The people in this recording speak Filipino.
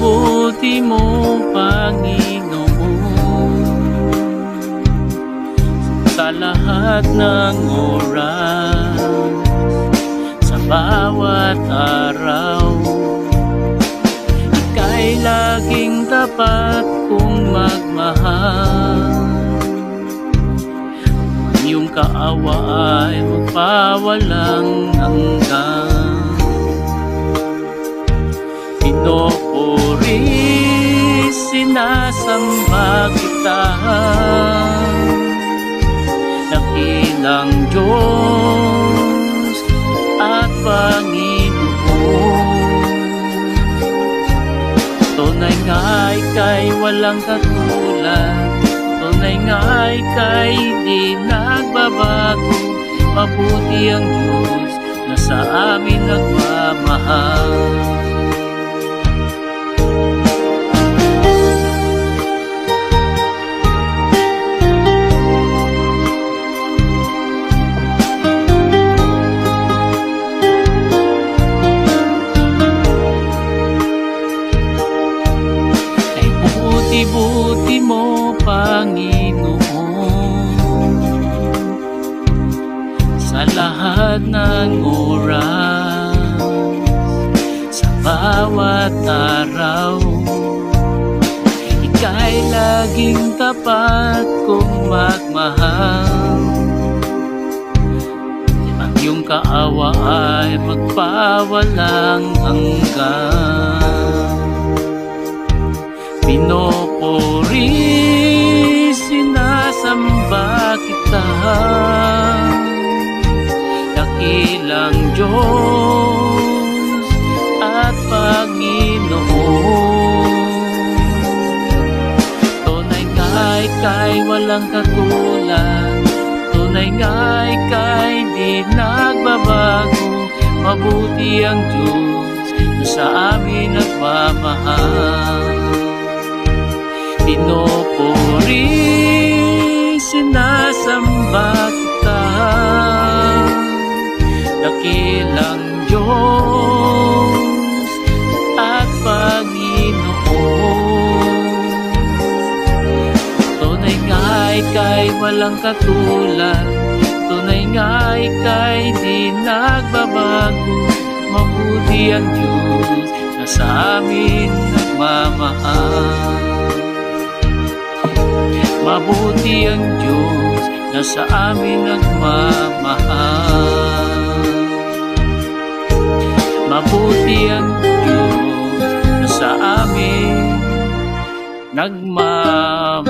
Buti mo, Panginoon, sa lahat ng oras, sa bawat araw. Ika'y laging tapat kong magmahal. Ang iyong kaawa ay magpawalang hanggan. Pinupuri, sinasamba kita, dakilang Diyos at Panginoon. Tunay nga ika'y walang katulad, tunay nga ika'y di nagbabago. Mabuti ang Diyos na sa amin nagmamahal. Buti mo, Panginoon, sa lahat ng oras, sa bawat araw. Ika'y laging tapat kong magmahal. Ang iyong kaawa ay magpawalang hanggan. Pinupuri, sinasamba kita, dakilang Diyos at Panginoon. Tunay nga ika'y walang katulad, tunay nga ika'y di nagbabago. Mabuti ang Diyos na sa amin nagmamahal. Pinupuri, sinasamba kita, dakilang Diyos at Panginoon. Tunay nga ika'y walang katulad, tunay nga ika'y di nagbabago. Mabuti ang Diyos na sa amin nagmamahal. Mabuti ang Diyos na sa amin nagmamahal. Mabuti ang Diyos na sa amin nagmamahal.